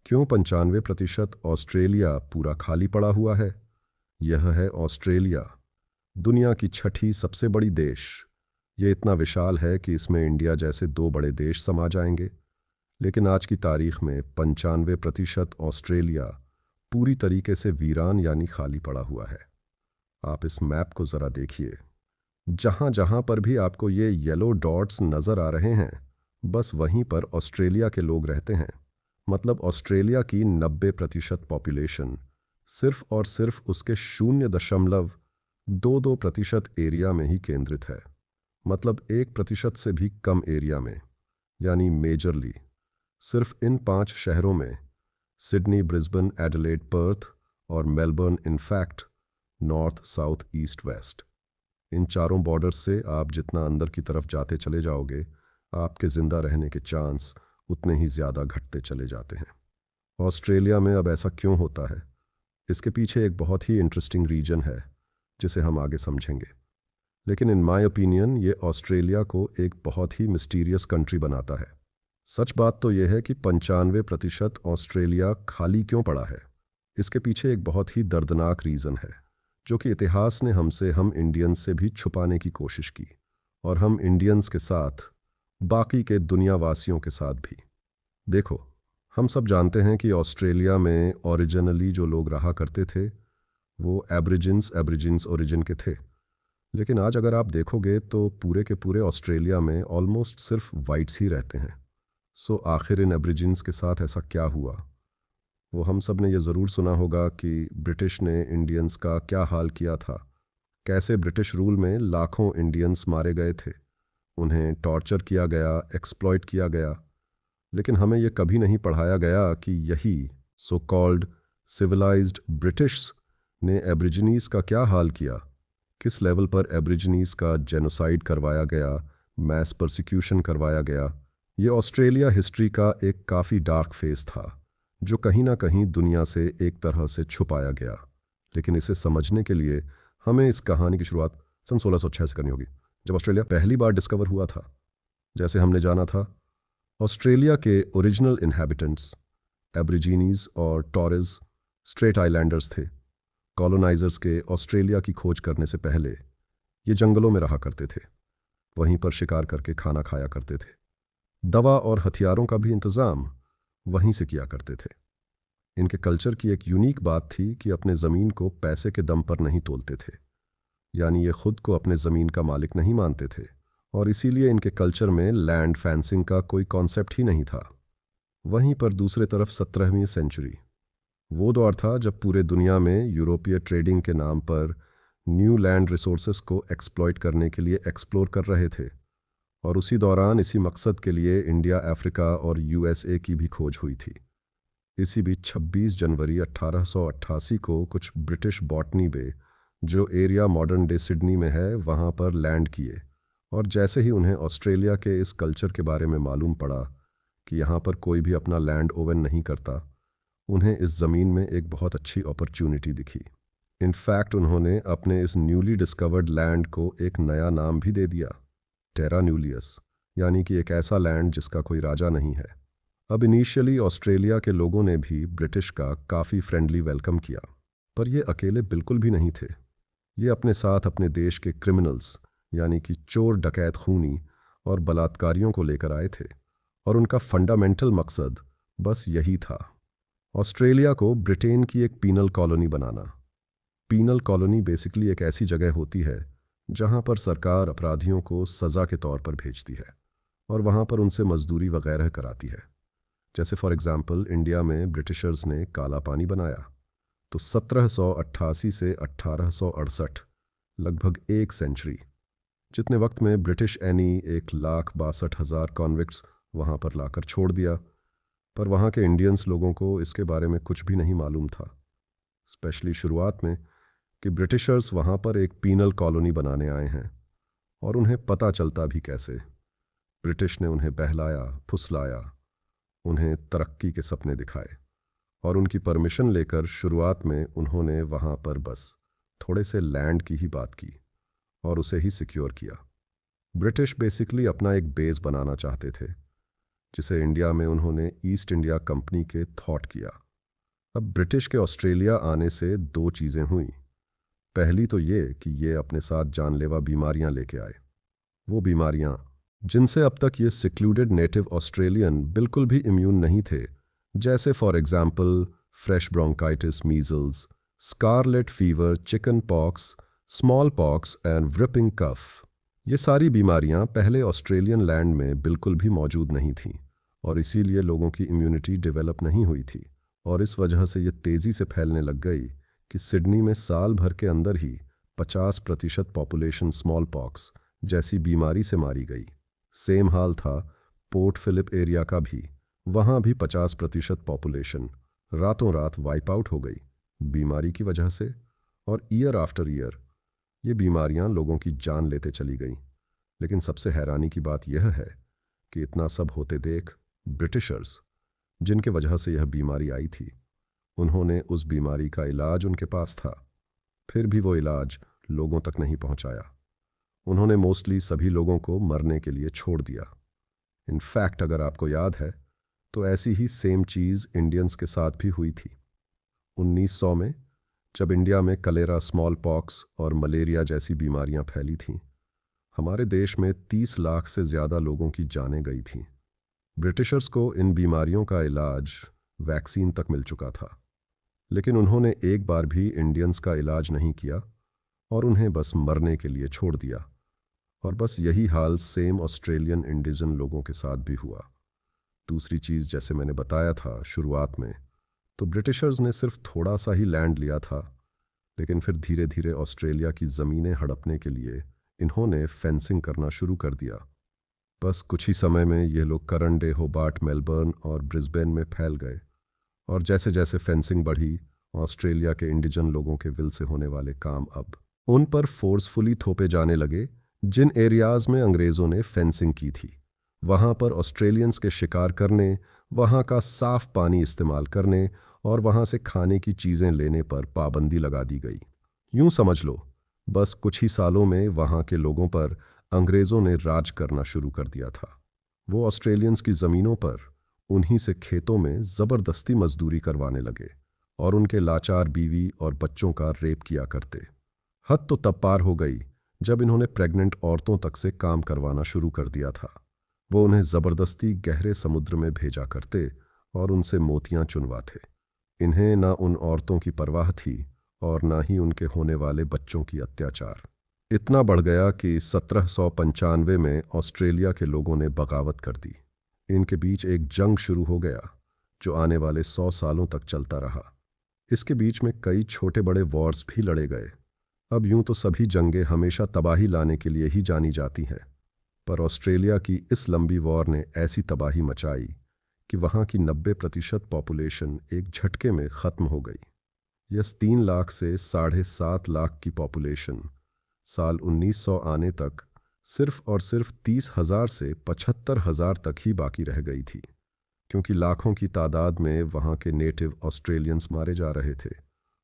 क्यों 95% ऑस्ट्रेलिया पूरा खाली पड़ा हुआ है? यह है ऑस्ट्रेलिया, दुनिया की छठी सबसे बड़ी देश। ये इतना विशाल है कि इसमें इंडिया जैसे दो बड़े देश समा जाएंगे। लेकिन आज की तारीख में 95% ऑस्ट्रेलिया पूरी तरीके से वीरान यानी खाली पड़ा हुआ है। आप इस मैप को ज़रा देखिए। जहाँ जहाँ पर भी आपको ये येलो डॉट्स नज़र आ रहे हैं, बस वहीं पर ऑस्ट्रेलिया के लोग रहते हैं। मतलब ऑस्ट्रेलिया की 90% पॉपुलेशन सिर्फ और सिर्फ उसके 0.22% एरिया में ही केंद्रित है। मतलब 1% से भी कम एरिया में, यानी मेजरली सिर्फ इन 5 शहरों में, सिडनी, ब्रिस्बेन, एडिलेड, पर्थ और Melbourne, in fact north, south, east, west, इन चारों बॉर्डर्स से आप जितना अंदर की तरफ जाते चले जाओगे, आपके ज़िंदा रहने के चांस उतने ही ज़्यादा घटते चले जाते हैं। ऑस्ट्रेलिया में अब ऐसा क्यों होता है? इसके पीछे एक बहुत ही इंटरेस्टिंग रीजन है जिसे हम आगे समझेंगे। लेकिन इन माय ओपिनियन ये ऑस्ट्रेलिया को एक बहुत ही मिस्टीरियस कंट्री बनाता है। सच बात तो यह है कि 95% ऑस्ट्रेलिया खाली क्यों पड़ा है। इसके पीछे एक बहुत ही दर्दनाक रीज़न है जो कि इतिहास ने हम इंडियंस से भी छुपाने की कोशिश की, और हम इंडियंस के साथ बाकी के दुनियावासियों के साथ भी। देखो, हम सब जानते हैं कि ऑस्ट्रेलिया में ओरिजिनली जो लोग रहा करते थे वो एब्रिजिन्स ओरिजिन के थे। लेकिन आज अगर आप देखोगे तो पूरे के पूरे ऑस्ट्रेलिया में ऑलमोस्ट सिर्फ वाइट्स ही रहते हैं। सो आखिर इन एब्रिजिन्स के साथ ऐसा क्या हुआ? वो हम सब ने ये ज़रूर सुना होगा कि ब्रिटिश ने इंडियंस का क्या हाल किया था, कैसे ब्रिटिश रूल में लाखों इंडियंस मारे गए थे, उन्हें टॉर्चर किया गया, एक्सप्लॉइट किया गया। लेकिन हमें ये कभी नहीं पढ़ाया गया कि यही सो कॉल्ड सिविलाइज्ड ब्रिटिश ने एब्रिजिनीज़ का क्या हाल किया, किस लेवल पर एब्रिजिनीज़ का जेनोसाइड करवाया गया, मैस परसिक्यूशन करवाया गया। ये ऑस्ट्रेलिया हिस्ट्री का एक काफ़ी डार्क फेस था जो कहीं ना कहीं दुनिया से एक तरह से छुपाया गया। लेकिन इसे समझने के लिए हमें इस कहानी की शुरुआत सन 1606 से करनी होगी, जब ऑस्ट्रेलिया पहली बार डिस्कवर हुआ था। जैसे हमने जाना था, ऑस्ट्रेलिया के ओरिजिनल इन्हेबिटेंट्स एब्रिजीनीज और टॉरेस स्ट्रेट आइलैंडर्स थे। कॉलोनाइजर्स के ऑस्ट्रेलिया की खोज करने से पहले ये जंगलों में रहा करते थे, वहीं पर शिकार करके खाना खाया करते थे। दवा और हथियारों का भी इंतज़ाम वहीं से किया करते थे। इनके कल्चर की एक यूनिक बात थी कि अपने ज़मीन को पैसे के दम पर नहीं तोलते थे, यानी ये खुद को अपने ज़मीन का मालिक नहीं मानते थे, और इसीलिए इनके कल्चर में लैंड फेंसिंग का कोई कॉन्सेप्ट ही नहीं था। वहीं पर दूसरे तरफ 17वीं सेंचुरी वो दौर था जब पूरे दुनिया में यूरोपीय ट्रेडिंग के नाम पर न्यू लैंड रिसोर्सेस को एक्सप्लॉइट करने के लिए एक्सप्लोर कर रहे थे, और उसी दौरान इसी मकसद के लिए इंडिया, अफ्रीका और यूएसए की भी खोज हुई थी। इसी बीच 26 जनवरी 1888 को कुछ ब्रिटिश बॉटनी बे, जो एरिया मॉडर्न डे सिडनी में है, वहाँ पर लैंड किए। और जैसे ही उन्हें ऑस्ट्रेलिया के इस कल्चर के बारे में मालूम पड़ा कि यहाँ पर कोई भी अपना लैंड ओवन नहीं करता, उन्हें इस ज़मीन में एक बहुत अच्छी अपॉर्चुनिटी दिखी। इनफैक्ट उन्होंने अपने इस न्यूली डिस्कवर्ड लैंड को एक नया नाम भी दे दिया, टेरा न्यूलियस, यानी कि एक ऐसा लैंड जिसका कोई राजा नहीं है। अब इनिशियली ऑस्ट्रेलिया के लोगों ने भी ब्रिटिश का काफ़ी फ्रेंडली वेलकम किया, पर ये अकेले बिल्कुल भी नहीं थे। ये अपने साथ अपने देश के क्रिमिनल्स, यानी कि चोर, डकैत, खूनी और बलात्कारियों को लेकर आए थे, और उनका फंडामेंटल मकसद बस यही था, ऑस्ट्रेलिया को ब्रिटेन की एक पीनल कॉलोनी बनाना। पीनल कॉलोनी बेसिकली एक ऐसी जगह होती है जहां पर सरकार अपराधियों को सज़ा के तौर पर भेजती है और वहां पर उनसे मजदूरी वगैरह कराती है। जैसे फॉर एग्जांपल इंडिया में ब्रिटिशर्स ने काला पानी बनाया, तो 1788 से 1868, लगभग एक सेंचुरी, जितने वक्त में ब्रिटिश एनी 1,62,000 कॉन्विक्ट्स वहाँ पर लाकर छोड़ दिया। पर वहाँ के इंडियंस लोगों को इसके बारे में कुछ भी नहीं मालूम था, स्पेशली शुरुआत में, कि ब्रिटिशर्स वहाँ पर एक पीनल कॉलोनी बनाने आए हैं। और उन्हें पता चलता भी कैसे? ब्रिटिश ने उन्हें बहलाया, फुसलाया, उन्हें तरक्की के सपने दिखाए, और उनकी परमिशन लेकर शुरुआत में उन्होंने वहाँ पर बस थोड़े से लैंड की ही बात की और उसे ही सिक्योर किया। ब्रिटिश बेसिकली अपना एक बेस बनाना चाहते थे जिसे इंडिया में उन्होंने ईस्ट इंडिया कंपनी के थॉट किया। अब ब्रिटिश के ऑस्ट्रेलिया आने से दो चीज़ें हुई। पहली तो ये कि ये अपने साथ जानलेवा बीमारियां लेके आए, वो बीमारियां जिनसे अब तक ये सिक्लूडेड नेटिव ऑस्ट्रेलियन बिल्कुल भी इम्यून नहीं थे, जैसे for example fresh bronchitis, measles, scarlet fever, chicken pox, small pox and whooping cough. ये सारी बीमारियां पहले ऑस्ट्रेलियन लैंड में बिल्कुल भी मौजूद नहीं थीं और इसीलिए लोगों की इम्यूनिटी डेवलप नहीं हुई थी और इस वजह से ये तेज़ी से फैलने लग गई कि सिडनी में साल भर के अंदर ही 50% पॉपुलेशन स्मॉल पॉक्स जैसी बीमारी से मारी गई। सेम हाल था पोर्ट फिलिप एरिया का भी, वहाँ भी 50% पॉपुलेशन रातों रात वाइप आउट हो गई बीमारी की वजह से। और ईयर आफ्टर ईयर ये बीमारियां लोगों की जान लेते चली गईं। लेकिन सबसे हैरानी की बात यह है कि इतना सब होते देख ब्रिटिशर्स, जिनके वजह से यह बीमारी आई थी, उन्होंने उस बीमारी का इलाज उनके पास था, फिर भी वो इलाज लोगों तक नहीं पहुंचाया। उन्होंने मोस्टली सभी लोगों को मरने के लिए छोड़ दिया। इनफैक्ट अगर आपको याद है तो ऐसी ही सेम चीज़ इंडियंस के साथ भी हुई थी 1900 में, जब इंडिया में कलेरा, स्मॉल पॉक्स और मलेरिया जैसी बीमारियां फैली थीं। हमारे देश में 30 लाख से ज़्यादा लोगों की जानें गई थीं। ब्रिटिशर्स को इन बीमारियों का इलाज वैक्सीन तक मिल चुका था, लेकिन उन्होंने एक बार भी इंडियंस का इलाज नहीं किया और उन्हें बस मरने के लिए छोड़ दिया। और बस यही हाल सेम ऑस्ट्रेलियन इंडिजन लोगों के साथ भी हुआ। दूसरी चीज़, जैसे मैंने बताया था शुरुआत में, तो ब्रिटिशर्स ने सिर्फ थोड़ा सा ही लैंड लिया था, लेकिन फिर धीरे धीरे ऑस्ट्रेलिया की ज़मीनें हड़पने के लिए इन्होंने फेंसिंग करना शुरू कर दिया। बस कुछ ही समय में ये लोग करन डे, होबार्ट, मेलबर्न और ब्रिस्बेन में फैल गए और जैसे जैसे फेंसिंग बढ़ी, ऑस्ट्रेलिया के इंडिजन लोगों के विल से होने वाले काम अब उन पर फोर्सफुली थोपे जाने लगे। जिन एरियाज़ में अंग्रेज़ों ने फेंसिंग की थी, वहाँ पर ऑस्ट्रेलियंस के शिकार करने, वहाँ का साफ पानी इस्तेमाल करने और वहाँ से खाने की चीज़ें लेने पर पाबंदी लगा दी गई। यूँ समझ लो, बस कुछ ही सालों में वहाँ के लोगों पर अंग्रेज़ों ने राज करना शुरू कर दिया था। वो ऑस्ट्रेलियंस की ज़मीनों पर उन्हीं से खेतों में ज़बरदस्ती मजदूरी करवाने लगे और उनके लाचार बीवी और बच्चों का रेप किया करते। हद तो तब पार हो गई जब इन्होंने प्रेग्नेंट औरतों तक से काम करवाना शुरू कर दिया था। वो उन्हें ज़बरदस्ती गहरे समुद्र में भेजा करते और उनसे मोतियां चुनवाते। इन्हें ना उन औरतों की परवाह थी और ना ही उनके होने वाले बच्चों की अत्याचार। इतना बढ़ गया कि 1795 में ऑस्ट्रेलिया के लोगों ने बगावत कर दी। इनके बीच एक जंग शुरू हो गया जो आने वाले 100 सालों तक चलता रहा। इसके बीच में कई छोटे बड़े वॉर्स भी लड़े गए। अब यूं तो सभी जंगें हमेशा तबाही लाने के लिए ही जानी जाती हैं, पर ऑस्ट्रेलिया की इस लंबी वॉर ने ऐसी तबाही मचाई कि वहाँ की 90% पॉपुलेशन एक झटके में ख़त्म हो गई। यस 3 लाख से 7.5 लाख की पॉपुलेशन साल 1900 आने तक सिर्फ और सिर्फ 30,000 से 75,000 तक ही बाकी रह गई थी, क्योंकि लाखों की तादाद में वहाँ के नेटिव ऑस्ट्रेलियंस मारे जा रहे थे।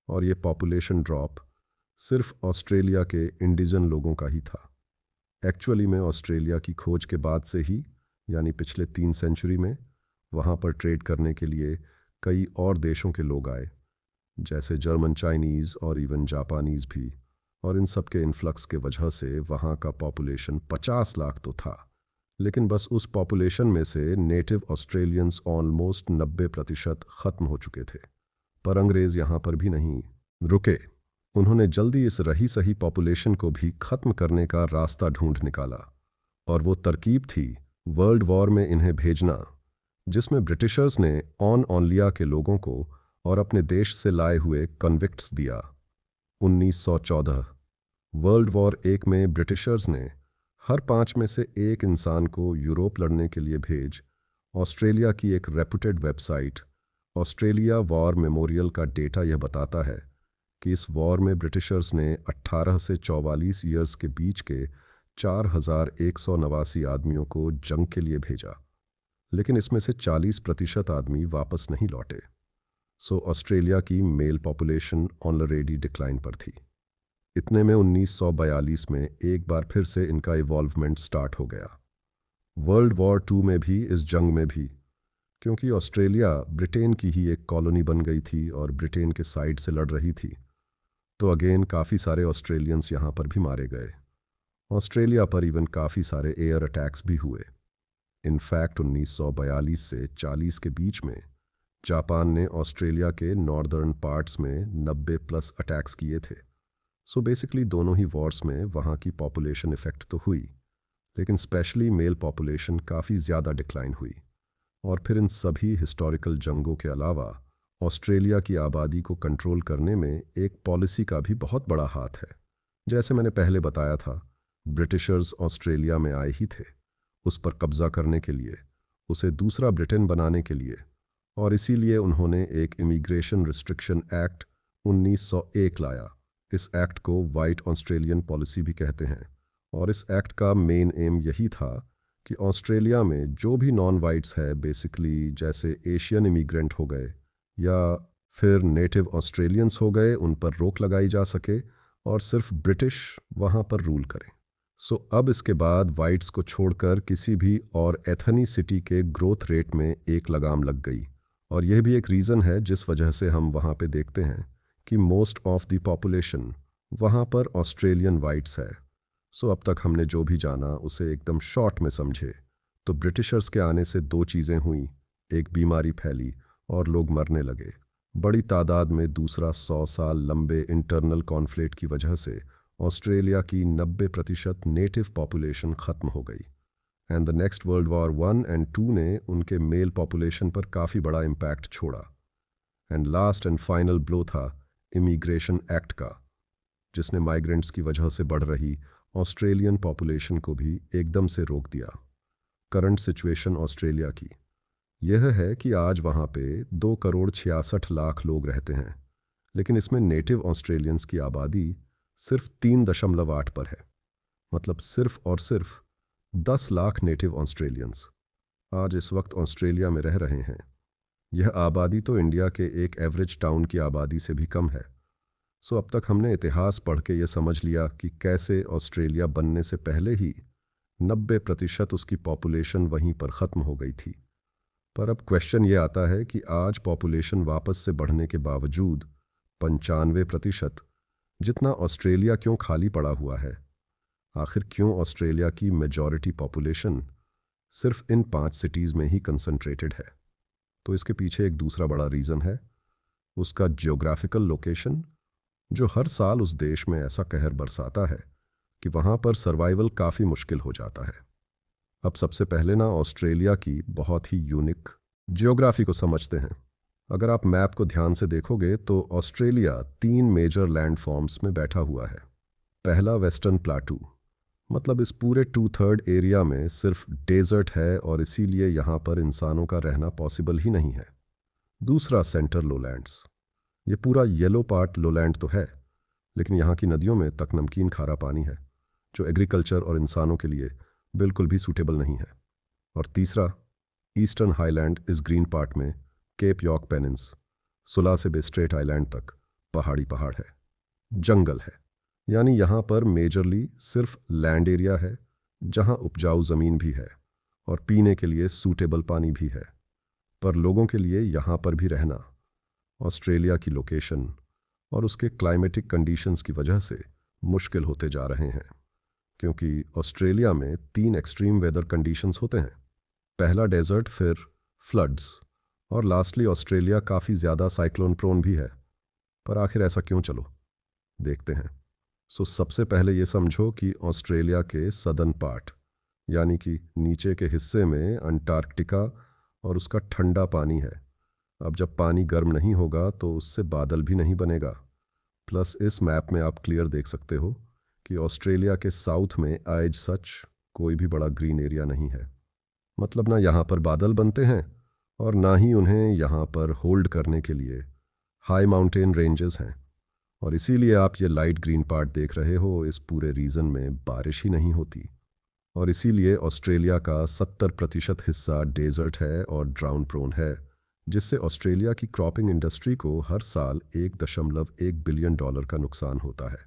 और ये पॉपुलेशन ड्रॉप सिर्फ ऑस्ट्रेलिया के इंडिजन लोगों का ही था। एक्चुअली में ऑस्ट्रेलिया की खोज के बाद से ही, यानी पिछले 3 सेंचुरी में, वहाँ पर ट्रेड करने के लिए कई और देशों के लोग आए, जैसे जर्मन, चाइनीज़ और इवन जापानीज़ भी। और इन सब के इन्फ्लक्स के वजह से वहाँ का पॉपुलेशन 50 लाख तो था, लेकिन बस उस पॉपुलेशन में से नेटिव ऑस्ट्रेलियंस ऑलमोस्ट 90% ख़त्म हो चुके थे। पर अंग्रेज़ यहाँ पर भी नहीं रुके। उन्होंने जल्दी इस रही सही पॉपुलेशन को भी ख़त्म करने का रास्ता ढूंढ निकाला, और वो तरकीब थी वर्ल्ड वॉर में इन्हें भेजना, जिसमें ब्रिटिशर्स ने ऑनलिया के लोगों को और अपने देश से लाए हुए कन्विक्ट्स दिया। 1914 वर्ल्ड वॉर 1 में ब्रिटिशर्स ने हर 5 में से एक इंसान को यूरोप लड़ने के लिए भेज। ऑस्ट्रेलिया की एक reputed website Australia war memorial का डेटा यह बताता है कि इस वॉर में ब्रिटिशर्स ने 18 से 44 ईयर्स के बीच के 4,189 आदमियों को जंग के लिए भेजा, लेकिन इसमें से 40% आदमी वापस नहीं लौटे। सो ऑस्ट्रेलिया की मेल पॉपुलेशन ऑलरेडी डिक्लाइन पर थी। इतने में 1942 में एक बार फिर से इनका इवॉल्वमेंट स्टार्ट हो गया। वर्ल्ड वॉर टू में भी, इस जंग में भी, क्योंकि ऑस्ट्रेलिया ब्रिटेन की ही एक कॉलोनी बन गई थी और ब्रिटेन के साइड से लड़ रही थी, तो अगेन काफ़ी सारे ऑस्ट्रेलियंस यहाँ पर भी मारे गए। ऑस्ट्रेलिया पर इवन काफ़ी सारे एयर अटैक्स भी हुए। इनफैक्ट 1942 से 40 के बीच में जापान ने ऑस्ट्रेलिया के नॉर्दर्न पार्ट्स में 90+ अटैक्स किए थे। सो बेसिकली दोनों ही वॉर्स में वहाँ की पॉपुलेशन इफ़ेक्ट तो हुई, लेकिन स्पेशली मेल पॉपुलेशन काफ़ी ज़्यादा डिक्लाइन हुई। और फिर इन सभी हिस्टोरिकल जंगों के अलावा ऑस्ट्रेलिया की आबादी को कंट्रोल करने में एक पॉलिसी का भी बहुत बड़ा हाथ है। जैसे मैंने पहले बताया था, ब्रिटिशर्स ऑस्ट्रेलिया में आए ही थे उस पर कब्जा करने के लिए, उसे दूसरा ब्रिटेन बनाने के लिए, और इसीलिए उन्होंने एक इमिग्रेशन रिस्ट्रिक्शन एक्ट 1901 लाया। इस एक्ट को वाइट ऑस्ट्रेलियन पॉलिसी भी कहते हैं, और इस एक्ट का मेन एम यही था कि ऑस्ट्रेलिया में जो भी नॉन वाइट्स है, बेसिकली जैसे एशियन इमिग्रेंट हो गए या फिर नेटिव ऑस्ट्रेलियंस हो गए, उन पर रोक लगाई जा सके और सिर्फ ब्रिटिश वहाँ पर रूल करें। सो अब इसके बाद वाइट्स को छोड़कर किसी भी और एथनिसिटी के ग्रोथ रेट में एक लगाम लग गई, और यह भी एक रीज़न है जिस वजह से हम वहाँ पे देखते हैं कि मोस्ट ऑफ द पॉपुलेशन वहाँ पर ऑस्ट्रेलियन वाइट्स है। सो अब तक हमने जो भी जाना उसे एकदम शॉर्ट में समझे तो ब्रिटिशर्स के आने से दो चीज़ें हुई, एक बीमारी फैली और लोग मरने लगे बड़ी तादाद में। दूसरा, 100 साल लंबे इंटरनल कॉन्फ्लिक्ट की वजह से ऑस्ट्रेलिया की 90% नेटिव पॉपुलेशन ख़त्म हो गई। And the next world war 1 और 2 ने उनके मेल पॉपुलेशन पर काफ़ी बड़ा इम्पैक्ट छोड़ा। And last and final blow था इमिग्रेशन एक्ट का, जिसने माइग्रेंट्स की वजह से बढ़ रही ऑस्ट्रेलियन पॉपुलेशन को भी एकदम से रोक दिया। करंट सिचुएशन ऑस्ट्रेलिया की यह है कि आज वहाँ पे 2,66,00,000 लोग रहते हैं, लेकिन इसमें नेटिव ऑस्ट्रेलियंस की आबादी सिर्फ 3.8 पर है। मतलब सिर्फ और सिर्फ 10 लाख नेटिव ऑस्ट्रेलियंस आज इस वक्त ऑस्ट्रेलिया में रह रहे हैं। यह आबादी तो इंडिया के एक एवरेज टाउन की आबादी से भी कम है। सो अब तक हमने इतिहास पढ़ के ये समझ लिया कि कैसे ऑस्ट्रेलिया बनने से पहले ही 90% उसकी पॉपुलेशन वहीं पर ख़त्म हो गई थी। पर अब क्वेश्चन ये आता है कि आज पॉपुलेशन वापस से बढ़ने के बावजूद 95% जितना ऑस्ट्रेलिया क्यों खाली पड़ा हुआ है? आखिर क्यों ऑस्ट्रेलिया की मेजॉरिटी पॉपुलेशन सिर्फ इन 5 सिटीज़ में ही कंसंट्रेटेड है? तो इसके पीछे एक दूसरा बड़ा रीज़न है उसका जियोग्राफिकल लोकेशन, जो हर साल उस देश में ऐसा कहर बरसाता है कि वहाँ पर सर्वाइवल काफ़ी मुश्किल हो जाता है। अब सबसे पहले ना ऑस्ट्रेलिया की बहुत ही यूनिक जियोग्राफी को समझते हैं। अगर आप मैप को ध्यान से देखोगे तो ऑस्ट्रेलिया 3 मेजर लैंड फॉर्म्स में बैठा हुआ है। पहला वेस्टर्न प्लाटू, मतलब इस पूरे 2/3 एरिया में सिर्फ डेजर्ट है और इसीलिए यहाँ पर इंसानों का रहना पॉसिबल ही नहीं है। दूसरा सेंटर लोलैंड्स, ये पूरा येलो पार्ट लोलैंड तो है, लेकिन यहाँ की नदियों में तक नमकीन खारा पानी है जो एग्रीकल्चर और इंसानों के लिए बिल्कुल भी सूटेबल नहीं है। और तीसरा ईस्टर्न हाईलैंड, इस ग्रीन पार्ट में केप यॉर्क पेनिन्स, सुला से बे स्ट्रेट आइलैंड तक पहाड़ है, जंगल है। यानी यहाँ पर मेजरली सिर्फ लैंड एरिया है जहाँ उपजाऊ ज़मीन भी है और पीने के लिए सूटेबल पानी भी है, पर लोगों के लिए यहाँ पर भी रहना ऑस्ट्रेलिया की लोकेशन और उसके क्लाइमेटिक कंडीशंस की वजह से मुश्किल होते जा रहे हैं। क्योंकि ऑस्ट्रेलिया में 3 एक्सट्रीम वेदर कंडीशंस होते हैं। पहला डेजर्ट, फिर फ्लड्स, और लास्टली ऑस्ट्रेलिया काफ़ी ज़्यादा साइक्लोन प्रोन भी है। पर आखिर ऐसा क्यों, चलो देखते हैं। सो सबसे पहले ये समझो कि ऑस्ट्रेलिया के सदर्न पार्ट यानी कि नीचे के हिस्से में अंटार्कटिका और उसका ठंडा पानी है। अब जब पानी गर्म नहीं होगा तो उससे बादल भी नहीं बनेगा। प्लस इस मैप में आप क्लियर देख सकते हो कि ऑस्ट्रेलिया के साउथ में एज सच कोई भी बड़ा ग्रीन एरिया नहीं है। मतलब ना यहाँ पर बादल बनते हैं और ना ही उन्हें यहाँ पर होल्ड करने के लिए हाई माउंटेन रेंजेस हैं। और इसीलिए आप ये लाइट ग्रीन पार्ट देख रहे हो, इस पूरे रीजन में बारिश ही नहीं होती। और इसीलिए ऑस्ट्रेलिया का 70% हिस्सा डेजर्ट है और ड्राउन प्रोन है, जिससे ऑस्ट्रेलिया की क्रॉपिंग इंडस्ट्री को हर साल $1.1 बिलियन का नुकसान होता है।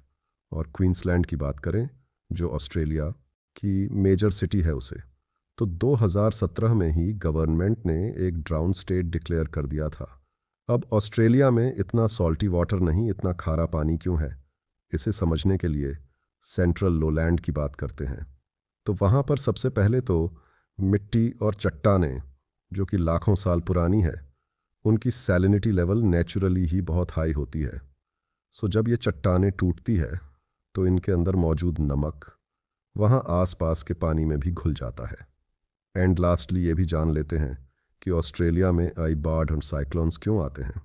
और क्वींसलैंड की बात करें, जो ऑस्ट्रेलिया की मेजर सिटी है, उसे तो 2017 में ही गवर्नमेंट ने एक ड्राउन स्टेट डिक्लेयर कर दिया था। अब ऑस्ट्रेलिया में इतना सॉल्टी वाटर नहीं, इतना खारा पानी क्यों है, इसे समझने के लिए सेंट्रल लोलैंड की बात करते हैं। तो वहाँ पर सबसे पहले तो मिट्टी और चट्टानें, जो कि लाखों साल पुरानी है, उनकी सैलिनिटी लेवल नेचुरली ही बहुत हाई होती है। सो जब ये चट्टानें टूटती है तो इनके अंदर मौजूद नमक वहाँ आसपास के पानी में भी घुल जाता है। एंड लास्टली ये भी जान लेते हैं कि ऑस्ट्रेलिया में आई बाढ़ और साइक्लोन्स क्यों आते हैं।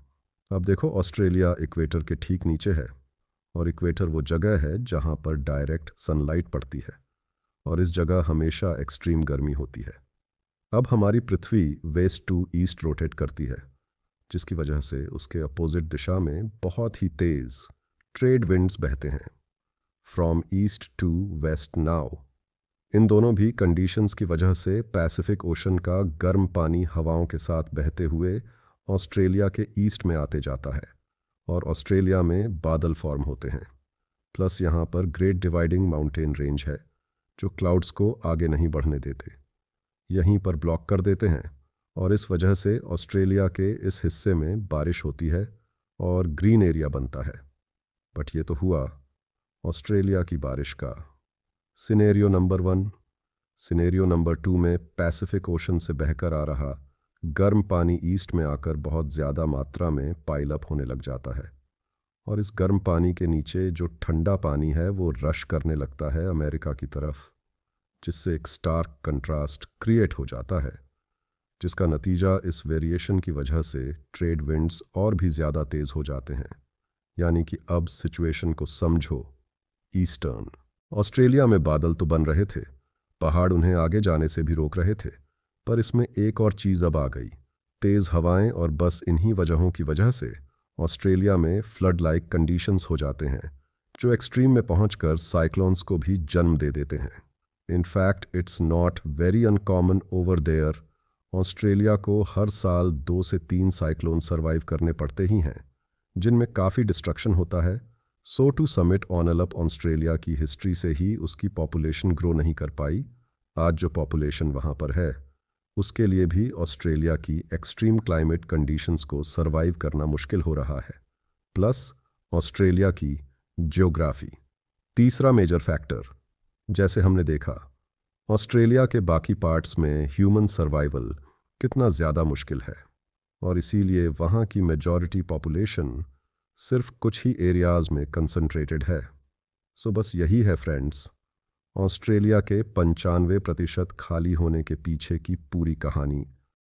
अब देखो, ऑस्ट्रेलिया इक्वेटर के ठीक नीचे है, और इक्वेटर वो जगह है जहाँ पर डायरेक्ट सनलाइट पड़ती है, और इस जगह हमेशा एक्सट्रीम गर्मी होती है। अब हमारी पृथ्वी वेस्ट टू ईस्ट रोटेट करती है, जिसकी वजह से उसके अपोजिट दिशा में बहुत ही तेज ट्रेड विंड्स बहते हैं, from east to west now. इन दोनों भी कंडीशंस की वजह से पैसिफिक ओशन का गर्म पानी हवाओं के साथ बहते हुए ऑस्ट्रेलिया के ईस्ट में आते जाता है, और ऑस्ट्रेलिया में बादल फॉर्म होते हैं। प्लस यहाँ पर ग्रेट डिवाइडिंग माउंटेन रेंज है, जो क्लाउड्स को आगे नहीं बढ़ने देते, यहीं पर ब्लॉक कर देते हैं, और इस वजह से ऑस्ट्रेलिया के इस हिस्से में बारिश होती है और ग्रीन एरिया बनता है। बट ये तो हुआ ऑस्ट्रेलिया की बारिश का सिनेरियो नंबर 1। सिनेरियो नंबर 2 में पैसिफिक ओशन से बहकर आ रहा गर्म पानी ईस्ट में आकर बहुत ज़्यादा मात्रा में पाइल अप होने लग जाता है, और इस गर्म पानी के नीचे जो ठंडा पानी है वो रश करने लगता है अमेरिका की तरफ, जिससे एक स्टार्क कंट्रास्ट क्रिएट हो जाता है, जिसका नतीजा इस वेरिएशन की वजह से ट्रेड विंड्स और भी ज़्यादा तेज़ हो जाते हैं। यानी कि अब सिचुएशन को समझो। ईस्टर्न ऑस्ट्रेलिया में बादल तो बन रहे थे, पहाड़ उन्हें आगे जाने से भी रोक रहे थे, पर इसमें एक और चीज़ अब आ गई, तेज़ हवाएं, और बस इन्हीं वजहों की वजह से ऑस्ट्रेलिया में फ्लड लाइक कंडीशंस हो जाते हैं, जो एक्सट्रीम में पहुंचकर साइक्लोन्स को भी जन्म दे देते हैं। In fact it's not very uncommon over there. Australia को हर साल 2 से 3 साइक्लोन सर्वाइव करने पड़ते ही हैं, जिनमें काफ़ी डिस्ट्रक्शन होता है। सो टू समिट ऑनल ऑस्ट्रेलिया की हिस्ट्री से ही उसकी पॉपुलेशन ग्रो नहीं कर पाई। आज जो पॉपुलेशन वहाँ पर है, उसके लिए भी ऑस्ट्रेलिया की एक्सट्रीम क्लाइमेट कंडीशंस को सर्वाइव करना मुश्किल हो रहा है। प्लस ऑस्ट्रेलिया की ज्योग्राफी, तीसरा मेजर फैक्टर। जैसे हमने देखा, ऑस्ट्रेलिया के बाकी पार्ट्स में ह्यूमन सर्वाइवल कितना ज़्यादा मुश्किल है, और इसीलिए वहाँ की मेजॉरिटी पॉपुलेशन सिर्फ कुछ ही एरियाज़ में कंसंट्रेटेड है। सो बस यही है फ्रेंड्स, ऑस्ट्रेलिया के 95% खाली होने के पीछे की पूरी कहानी।